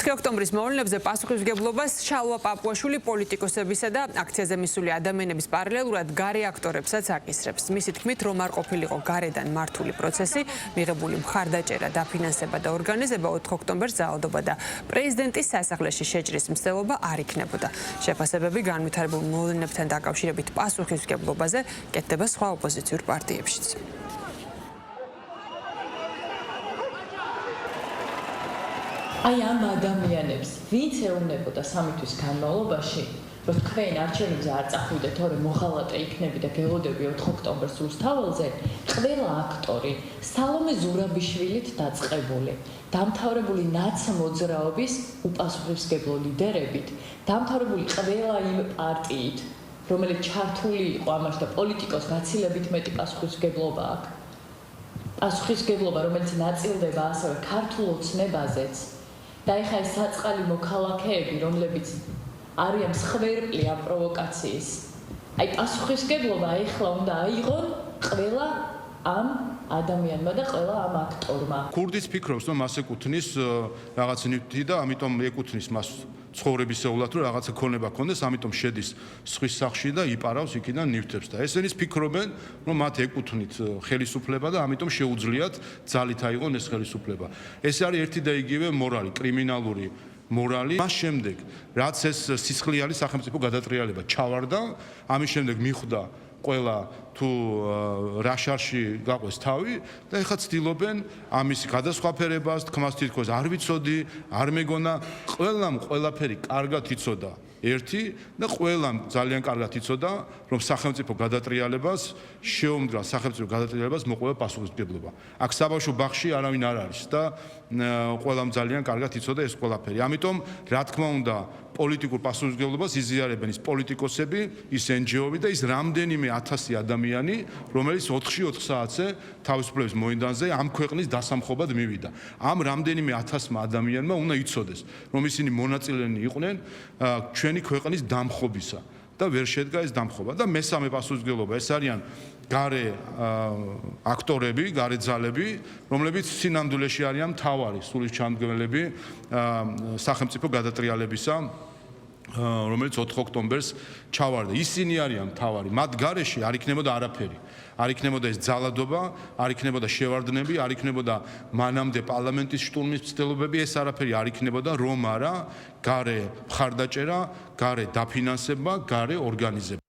4 ოქტომბრის მოვლენებზე პასუხისმგებლობას შალვა პაპუაშვილი პოლიტიკოსებისა და აქციაზე მისული ადამიანების პარალელურად გარე აქტორებსაც აკისრებს. მისი თქმით, რომ არ ყოფილიყო გარედან მართული პროცესი, მიღებული მხარდაჭერა, დაფინანსება და ორგანიზება 4 ოქტომბერს ძალადობა და პრეზიდენტის სასახლეში შეჭრის მცდელობა არ იქნებოდა. შეფასებები განვითარებულ მოვლენებთან დაკავშირებით პასუხისმგებლობაზე კეთდება სხვა ოპოზიციურ პარტიებშიც. აი ამ ადამიანებს, ვინც ეუბნებოდა სამი თვის განმავლობაში, რომ თქვენ არჩევნებზე არ წახვიდეთ, თორემ მოღალატე იქნები და გელოდები 4 ოქტომბერს რუსთაველზე, ყველა აქტორი სალომე ზურაბიშვილით დაწყებული, დამთავრებული ნაცმოძრაობის უპასუხისმგებლო ლიდერებით, დამთავრებული ყველა იმ პარტიით, რომელიც ჩართული იყო ამაში და პოლიტიკოს გაცილებით მეტი პასუხისმგებლობა აქვს. პასუხისმგებლობა, რომელიც ნაწილდება ასევე ქართულ ოცნებაზეც. და ეხლა ეს საწყალი მოქალაქეები, რომლებიც არიან მსხვერპლი ამ პროვოკაციის. აი პასუხისმგებლობა ეხლა უნდა აიღონ ყველა ამ ადამიანმა და ყველა ამ აქტორმა. ქურდიც ფიქრობს, რომ მას ეკუთვნის რაღაც ნივთი და ამიტომ ეკუთვნის მას ცხოვრებისეულად, რომ რაღაცა ქონება ქონდეს, ამიტომ შედის სხვის სახლში და იპარავს იქიდან ნივთებს და ესენის ფიქრობენ, რომ მათ ეკუთვნით ხელისუფლება და ამიტომ შეუძლიათ ძალით აიღონ ეს ხელისუფლება. ეს არის ერთი და იგივე მორალი, კრიმინალური მორალი. მას შემდეგ, რაც ეს სისხლიანი სახელმწიფო გადატრიალება ჩავარდა, ამის შემდეგ მიხვდა ყველა თუ რა შარში გაყვეს თავი და ეხლა ცდილობენ ამის გადასხვაფერებას, თქმას თითქოს არ ვიცოდი, არ მეგონა, ყველამ ყველაფერი კარგად იცოდა ერთი და ყველამ ძალიან კარგად იცოდა, რომ სახელმწიფო გადატრიალებას შეუმდგრა სახელმწიფო გადატრიალებას მოყვება პასუხისმგებლობა. აქ საბავშვო ბაღში არავინ არ არის და ყველამ ძალიან კარგად იცოდა ეს ყველაფერი. ამიტომ რა თქმა უნდა პოლიტიკურ პასუხისმგებლობას იზიარებენ ის პოლიტიკოსები, ის NGO-ები და ის რამდენიმე ათასი ადამიანი, რომელიც 4 საათზე თავისუფლების მოედანზე ამ ქვეყნის დასამხობად მივიდა. ამ რამდენიმე ათასმა ადამიანმა უნდა იცოდეს, რომ ისინი მონაწილენი იყვნენ ჩვენი ქვეყნის დამხობისა და ვერ შედგა ეს დამხობა. და მესამე პასუხისმგებლობა ეს არიან გარე აქტორები, გარე ძალები, რომლებიც სინამდვილეში არიან მთავარი სულისჩამდგმელები სახელმწიფო გადატრიალებისა, რომელიც 4 ოქტომბერს ჩავარდა. ისინი არიან მთავარი. მათ გარეშე არ იქნებოდა არაფერი. არ იქნებოდა ეს ძალადობა, არ იქნებოდა შევარდნები, არ იქნებოდა მანამდე პარლამენტის შტურმის მცდელობები, ეს არაფერი არ იქნებოდა, რომ არა გარე მხარდაჭერა, გარე დაფინანსება, გარე ორგანიზება.